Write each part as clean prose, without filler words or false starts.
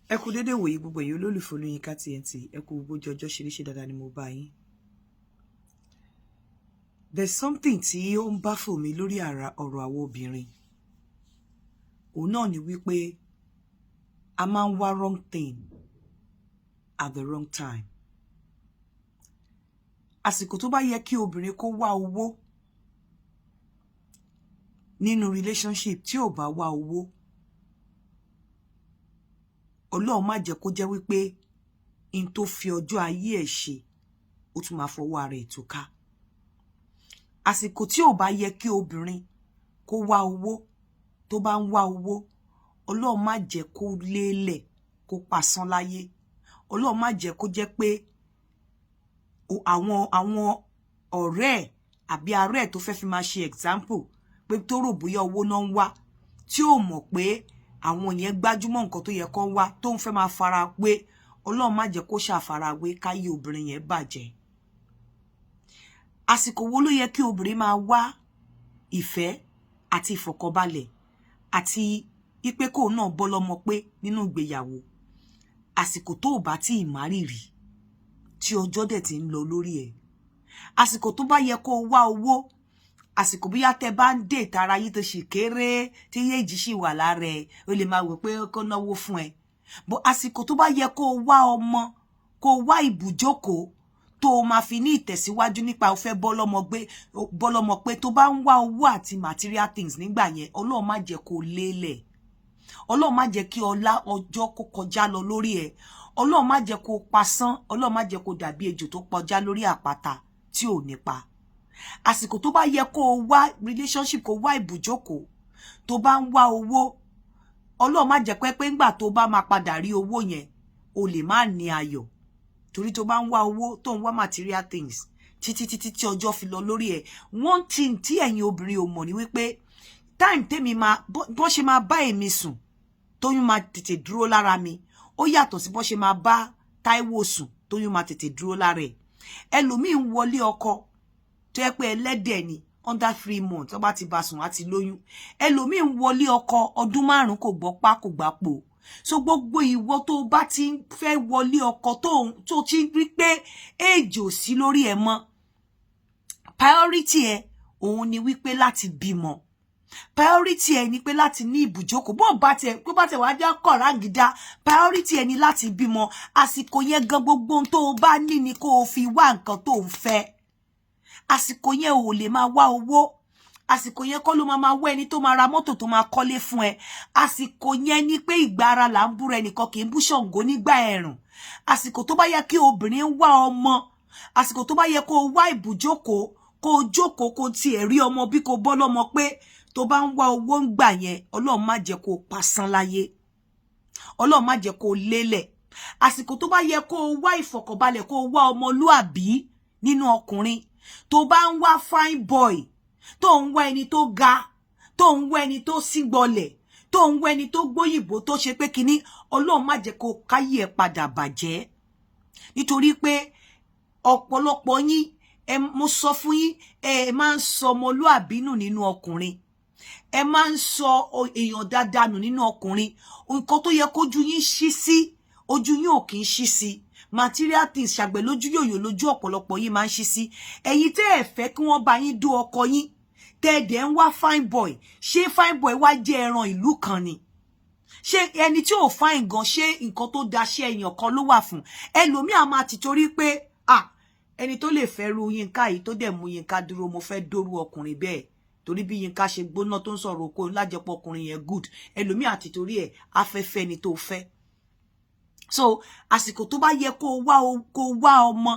Ẹ kú dédé wòyí gbogbo èyí olólùfẹ́ Olóyinka TNT. Ẹ kú gbogbo ọjọ́ ṣeréṣe dáadáa ni mo bá yín. There's something tí ó ń bá fò mí lórí ọ̀rọ̀ àwọn obìnrin. Òun náà ni wípé a máa ń wá wrong thing at the wrong time. Àsìkò tó bá yẹ kí obìnrin kó wá owó nínú relationship tí ò bá wá owó, Ọlọ́run má jẹ́ kó jẹ́ wípé in tó fi ọjọ́ ayé ẹ̀ ṣe ó tún máa fọwọ́ ara ẹ̀ túká. Àsìkò tí ò bá yẹ kí obìnrin kó wá owó, tó bá ń wá owó, Ọlọ́run má jẹ́ kó lélẹ̀ kó pasán láyé. Ọlọ́run má jẹ́ kó jẹ́ pé àwọn ọ̀rẹ́ ẹ̀ àbí ará ẹ̀ tó fẹ́ fi máa ṣe example pé tó rò bóyá owó náà ń wá, tí ò mọ̀ pé àwọn yẹn gbájúmọ́ nǹkan tó yẹ kó wá, tó ń fẹ́ máa fara pé Ọlọ́run má jẹ́ kó ṣàfarawé káyé obìnrin yẹn bàjẹ́. Àsìkò wo ló yẹ kí obìnrin máa wá ìfẹ́ àti ìfọ̀kànbalẹ̀ àti ipe kó náà bọ́ lọ́mọ pé nínú ìgbéyàwó? Àsìkò tó bá tí ì márì rí, tí ọjọ́ dẹ̀ ti ń lọ lórí ẹ̀. Àsìkò tó bá yẹ kó wá owó, àsìkò bóyá tẹ́ bá ń dé ìtara yìí tó sì kéré tí yéèjì sì wà lára ẹ̀, ó lè máa wò pé kó náwó fún ẹ. Bó àsìkò tó bá yẹ kó wá ọmọ, kó wá ibùjókòó tó máa fi ní ìtẹ̀síwájú nípa ó fẹ́ bọ́ lọ́mọ pé tó bá ń wá owó àti material things nígbà yẹn, Ọlọ́run má jẹ́ kó lélẹ̀. Ọlọ́run má jẹ́ kí ọlá ọjọ́ kó kọjá lọ lórí ẹ̀. Ọlọ́run má jẹ́ kó pasán. Ọlọ́run má jẹ́ kó dàbí ejò tó kọjá lórí àpáta tí ò nípa. Àsìkò tó bá yẹ kó wá relationship, kó wá ibùjókòó, tó bá ń wá owó, Ọlọ́run má jẹ́ pé ńgbà tó bá máa padà rí owó yẹn, o lè má ní ayọ̀. Torí tó bá ń wá owó, tó ń wá material things, títí tí ọjọ́ fi lọ lórí ẹ̀. One thing tí ẹ̀yin obìnrin ò mọ̀ ni wípé time tèmi máa bọ́n ṣe máa bá èmi sùn, tóyún máa tètè dúró lára mi, ó yàtọ̀ sí bọ́n ṣe máa bá Táíwò sùn, tóyún máa tètè dúró lára ẹ̀. Ẹlòmíì ń wọlé ọkọ tó yẹ pé ẹlẹ́dẹ̀ ni under 3 months tó bá ti bá sùn àti lóyún. Ẹlòmíì ń wọlé ọkọ ọdún 5 kò gbọ́ pá kò gbàpò. So gbogbo ìwọ tó bá ti fẹ́ wọlé ọkọ tó ti rí pé age ò sí lórí ẹ mọ́, priority ẹ òun ni wípé láti bímọ. Priority ẹ ni pé láti ní ibùjókòó. Bó bá tẹ wá já kọ̀rágídá, priority ẹ ni láti bímọ. Àsìkò yẹn gan gbogbo ohun tó bá ní ni kó o fi wá nǹkan tó ń fẹ́. Àsìkò yẹn ò lè máa wá owó. Àsìkò yẹn kọ́ ló máa wá ẹni tó máa ra mọ́tò tó máa kọ́lé fún ẹ. Àsìkò yẹn ni pé ìgbà ara là ń búra ẹnìkan kì í bú Ṣàngó nígbà ẹ̀rùn. Àsìkò tó bá yẹ kí obìnrin wá ọmọ, àsìkò tó bá yẹ kó wá ibùjókòó, kó jókòó kó tiẹ̀ rí ọmọ bí kó bọ́ lọ́mọ pé tó bá ń wá owó ń gbà yẹn, Ọlọ́run má jẹ́ kó pasán láyé. Ọlọ́run má jẹ́ kó lélẹ̀. Àsìkò tó bá yẹ kó wá ìfọ̀kànbalẹ̀, kó wá ọmọlúàbí nínú ọkùnrin, tó bá ń wá fine boy, tó ń wá ẹni tó ga, tó ń wá ẹni tó sígbọlẹ̀, tó ń wá ẹni tó gbóyìnbó tó ṣe pé kíní, Ọlọ́run má jẹ́ kó káyé ẹ padà bàjẹ́. Nítorí pé ọ̀pọ̀lọpọ̀ yín, mo sọ fún yín, ẹ máa ń sọ ọmọlúàbí nù nínú ọkùnrin. Ẹ máa ń sọ èèyàn dáadáa nù nínú ọkùnrin. Nǹkan tó yẹ kójú yín ṣí sí, ojú yín ò kì í ṣí sí. Material things ṣàgbẹ̀ lójú yòyò lójú ọ̀pọ̀lọpọ̀ yín máa ń ṣí sí. Ẹ̀yin tẹ́ ẹ fẹ́ kí wọ́n bá yín dó ọkọ yín, tẹ́ ẹ dẹ̀ ń wá fine boy. Ṣé fine boy wá jẹ́ ẹran ìlú kan ni? Ṣé ẹni tí ò fine gan, ṣé nǹkan tó da ṣé èèyàn kan ló wà fún? Ẹlòmíì á máa ti torí pé ẹni tó lè fẹ́ ru Yínká yìí tó dẹ̀ mú Yínká dúró, mo fẹ́ dóru ọkùnrin bẹ́ẹ̀. Torí bí Yínká ṣe gbóná tó ń sọ̀rọ̀ oko lájẹpọ̀ ọkùnrin yẹn good. Ẹlòmíì àti torí ẹ̀ afẹ́fẹ́ ni tó fẹ́. So àsìkò tó bá yẹ kó wá ọmọ,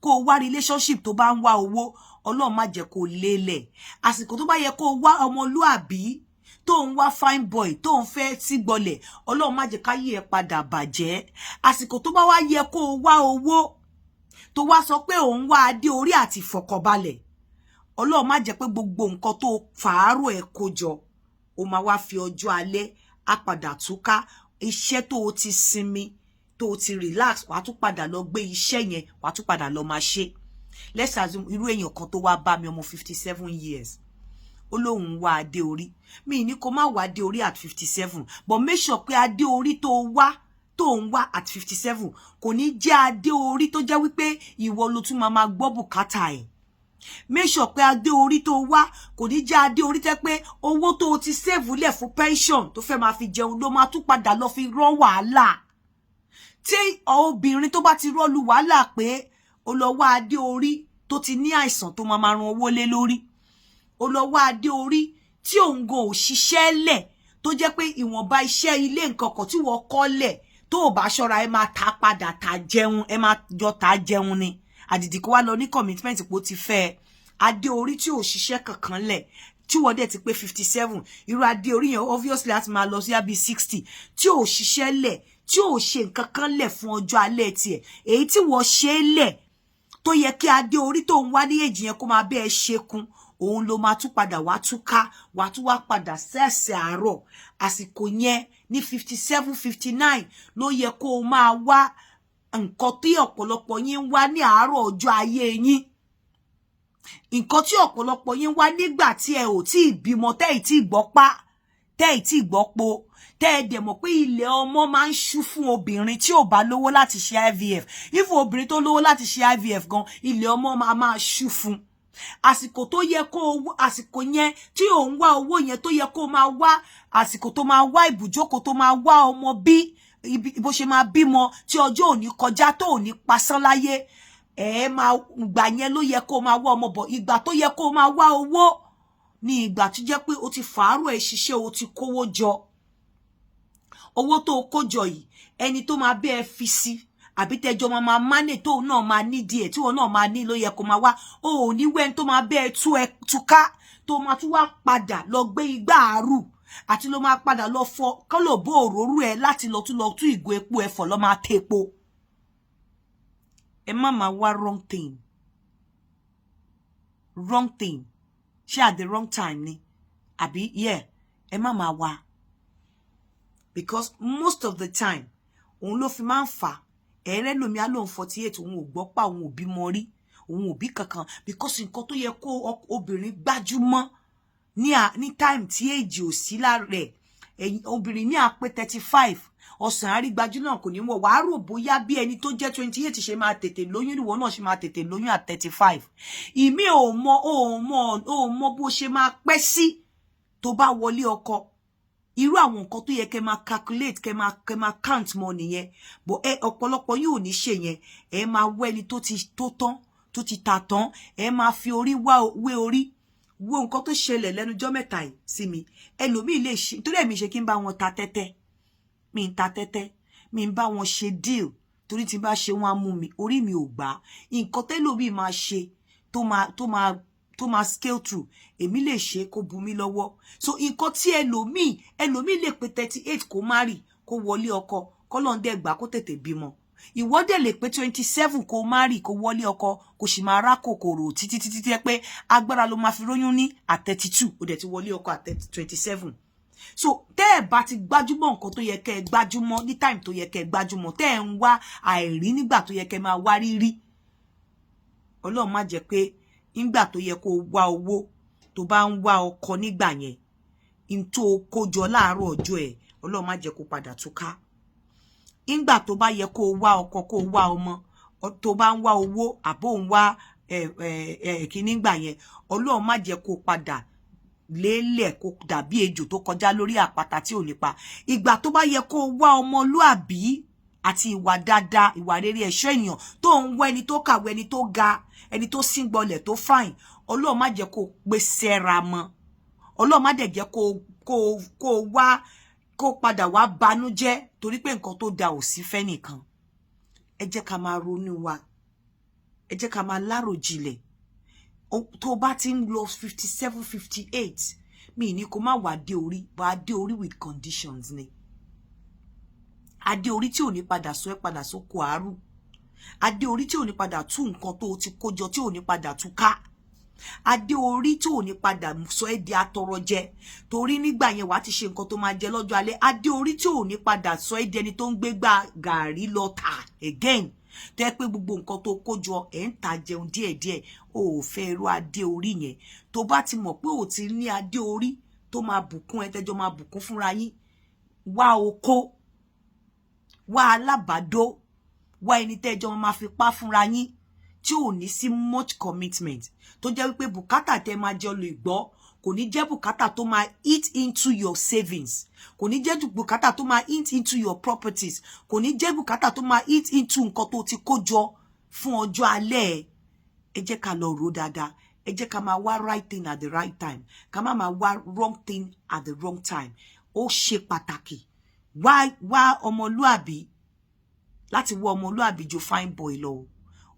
kó wá relationship tó bá ń wá owó, Ọlọ́run má jẹ́ kó lélẹ̀. Àsìkò tó bá yẹ kó wá ọmọlúàbí, tó ń wá fine boy, tó ń fẹ́ sígbọlẹ̀, Ọlọ́run má jẹ́ káyé ẹ padà bàjẹ́. Àsìkò tó bá wá yẹ kó wá owó, tó wá sọ pé òun wá adé orí àti ìfọ̀kànbalẹ̀, Ọlọ́run má jẹ́ pé gbogbo nǹkan tó fàárò ẹ kó jọ, ó máa wá fi ọjọ́ alẹ́ á padà túká. Iṣẹ́ tó o ti sinmi, tó o ti relax, wàá tún padà lọ gbé iṣẹ́ yẹn, wàá tún padà lọ máa ṣe. Let's assume irú èèyàn kan tó wá bá mi, ọmọ 57 years, ó lóun wá adé orí. Mi ní kó má wá adé orí at 57, but make sure pé adé orí tó tó ń wá at 57 kò ní jẹ́ adé orí tó jẹ́ wípé ìwọ ló tún máa gbọ́ bùkátà ẹ̀. Make sure pé adé orí tó wá kò ní jẹ́ adé orí tẹ́ pé owó tó ti save lẹ̀ fún pension tó fẹ́ máa fi jẹun ló máa tún padà lọ fi rán wàhálà. Tí obìnrin tó bá ti rọ́lu wàhálà pé ó lọ wá adé orí tó ti ní àìsàn tó máa ran owó lé lórí, ó lọ wá adé orí tí òun go ò ṣiṣẹ́ lẹ̀ tó jẹ́ pé ìwọ̀nba iṣẹ́ ilé nǹkan kan tí wọ́n kọ́ lẹ̀ tó ò bá ṣọ́ra ẹ máa ta padà ta jẹun, ẹ máa jọ ta jẹun ni. Àdìdì kó wá lọ ní commitment pé ó ti fẹ́ adé orí tí ò ṣiṣẹ́ kankan lẹ̀ tí wọ́n dẹ̀ ti pé 57 irú adé orí yẹn obviously láti máa lọ sí àbí 60 tí ò ṣiṣẹ́ lẹ̀ tí ò ṣe nǹkan kan lẹ̀ fún ọjọ́ alẹ́ tiẹ̀ èyí tí wọ́n ṣe lẹ̀ tó yẹ kí adé orí tó ń wá ní èjì yẹn kó máa bẹ́ẹ̀ ṣekun òun ló máa tún padà wá túká wá tún wá padà sẹ́ẹ̀sẹ̀ àárọ̀ àsìkò yẹn ní 57 59 ló yẹ kó o máa wá nǹkan tí ọ̀pọ̀lọpọ̀ yín ń wá ní àárọ̀ ọjọ́ ayé yín, nǹkan tí ọ̀pọ̀lọpọ̀ yín wá nígbà tí ẹ ò tí ì bímọ tẹ́ ì tí ì gbọ́pá tẹ́ ì tí ì gbọ́po tẹ́ ẹ dẹ̀ mọ̀ pé ilẹ̀ ọmọ máa ń ṣú fún obìnrin tí ò bá lówó láti ṣe IVF. Ifo obìnrin tó lówó láti ṣe IVF gan ilẹ̀ ọmọ máa ṣú fún. Àsìkò tó yẹ kó àsìkò yẹn tí ò ń wá owó yẹn tó yẹ kó máa wá àsìkò tó máa wá ibùjókòó tó máa wá ọmọ bí bó ṣe máa bímọ tí ọjọ́ òní kọjá tó òní pasán láyé máa gbà yẹn ló yẹ kó máa wá ọmọ bọ̀. Ìgbà tó yẹ kó máa wá owó ní ìgbà tó jẹ́ pé o ti fàárọ̀ ẹ̀ ṣiṣẹ́ o ti kówó jọ. Owó tó kó jọ yìí ẹni tó máa bẹ́ẹ̀ fi sí àbí tẹjọ máa máne tó náà máa ní díẹ̀ tí wọn náà máa ní ló yẹ kó máa wá o ò ní wẹ́n tó máa bẹ́ẹ̀ túká tó máa tún wá padà lọ gbé igbá àárù àti ló máa padà lọ fọ kọ́lọ̀ bó òróró ẹ láti lọ tún ìgò epo ẹ̀fọ́ lọ máa tepo. Ẹ má máa wá wrong thing ṣé at the wrong time ni àbí ẹ má máa wá because most of the time òun ló fi máa ń fà ẹ̀rẹ́ lómi á lóun 48 òun ò gbọ́ pa òun ò bímọ rí òun ò bí kankan because nǹkan tó yẹ kó obìnrin gbájúmọ́ ní time tí èjì ò sí lára ẹ̀ obìnrin ní àpé 35 ọ̀sán àrígbájú náà kò ní wọ̀ wàá rò bóyá bí ẹni tó jẹ́ 28 ṣe máa tètè lóyún ìwọ náà ṣe máa tètè lóyún at 35 ìmí ò mọ bó ṣe máa pẹ́ sí tó bá wọlé ọkọ irú àwọn nǹkan tó yẹ kẹ́ máa calculate kẹ́ máa count mọ́ nìyẹn bó ọ̀pọ̀lọpọ̀ yóò ní ṣe yẹn ẹ máa wọ ẹni tó tán tó ti ta tán ẹ máa fi orí wé orí wo nǹkan tó ṣẹlẹ̀ lẹ́nujọ́ mẹ́ta yìí sí mi ẹlòmíì lè ṣe torí ẹ̀mí ṣe kí n bá wọn ta tẹ́tẹ́ mi ń ta tẹ́tẹ́ mi ń bá wọn ṣe deal torí tí n bá ṣe wọn á mú mi orí mi ò gbà nǹkan tẹ́lòmíì máa ṣe tó máa scale through èmi lè ṣe kó bu mi lọ́wọ́ so nǹkan tí ẹlòmíì lè pé 38 kó marry kó wọlé ọkọ kọ́lọ́ndẹ̀ gbà kó tètè bímọ ìwọ dẹ̀ lè pé 27 kó marry kó wọlé ọkọ kó sì máa rá kòkòrò títí pé agbára ló máa fi róyún ní at 32 ó dẹ̀ ti wọlé ọkọ at 27 so tẹ́ ẹ bá ti gbájúmọ́ nǹkan tó yẹ kẹ́ ẹ gbájúmọ́ ní time tó yẹ kẹ́ ẹ gbájúmọ́ tẹ́ ẹ ń wá àìrí nígbà tó yẹ kẹ́ máa wá rírí Ọlọ́run má jẹ́ pé nígbà tó yẹ kó wá owó tó bá ń wá ọkọ nígbà yẹn in tó kójọ láàárọ̀ ọjọ́ ẹ̀ Ọlọ́run má jẹ́ kó padà túká nígbà tó bá yẹ kó wá ọkọ kó wá ọmọ tó bá ń wá owó àbó ń wá kíní gbà yẹn Ọlọ́run má jẹ́ kó padà lélẹ̀ kó dàbí ejò tó kọjá lórí àpáta tí ò nípa ìgbà tó bá yẹ kó wá ọmọlúàbí àti ìwà dáadáa ìwà rere ẹ̀ṣọ́ ènìyàn tó ń wá ẹni tó kàwé ẹni tó ga ẹni tó síngbọlẹ̀ tó fine Ọlọ́run má jẹ́ kó pèsè ra mọ́ Ọlọ́run má dẹ̀ jẹ́ kó wá kó padà wá banújẹ́ torí pé nǹkan tó da ò sí fẹ́ nìkan ẹ jẹ́ ká máa ronú wa ẹ jẹ́ ká máa láròjinlẹ̀ tó bá ti ń lọ 57 58 mi ní kó má wá dé orí bá dé orí with conditions ni adé orí tí ò ní padà sọ ẹ́ padà sóko àárù adé orí tí ò ní padà tú nǹkan tó ti kójọ tí ò ní padà tú ká adé orí tí ò ní padà sọ ẹ́ di atọrọ jẹ torí nígbà yẹn wàá ti ṣe nǹkan tó máa jẹ lọ́jọ́ alẹ́ adé orí tí ò ní padà sọ ẹ́ di ẹni tó ń gbé gbà gàrí lọ tà again tẹ́ pé gbogbo nǹkan tó kójọ ẹ̀ ń ta jẹun díẹ̀díẹ̀ o ò fẹ́ irú adé orí yẹn tó bá ti mọ̀ pé o ti ní adé orí tó máa bùkún ẹ tẹ́jọ́ máa bùkún fúnra yín wá oko wá alábàádó, wá ẹni tẹ́jọ́ máa fi pa fúnra yín tí ò ní sí much commitment, tó jẹ́ wípé bùkátà tẹ́ máa jọ lè gbọ́ kò ní jẹ́ bùkátà tó máa eat into your savings, kò ní jẹ́ bùkátà tó máa eat into your properties, kò ní jẹ́ bùkátà tó máa eat into nǹkan tó ti kó jọ fún ọjọ́ alẹ́ ẹ. Ẹ jẹ́ ká lọ rò dáadáa, ẹ jẹ́ ká máa wá right thing at the right time, ká má máa wá wrong thing at the wrong time. Ó ṣe pàtàkì wá ọmọlúàbí, láti wá ọmọlúàbí ju fine boy lọ.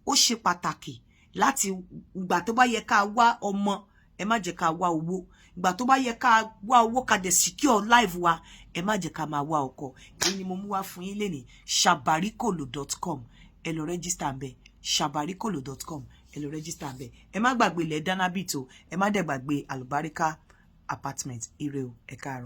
Ó ṣe pàtàkì láti ìgbà tó bá yẹ ká wá ọmọ, ẹ má jẹ́ ká wá owó. Ìgbà tó bá yẹ ká wá owó ká dẹ̀ secure life wa, ẹ má jẹ́ ká máa wá ọkọ. Èyí ni mo mú wá fún yín lénìí. shabarikolo.com, ẹ lọ register ńbẹ̀. shabarikolo.com, ẹ lọ register ńbẹ̀. Ẹ má gbàgbé ilẹ̀ Danabit o, ẹ má dẹ̀ gbàgbé Alubarika apartment. Ire o, ẹ káàárọ̀.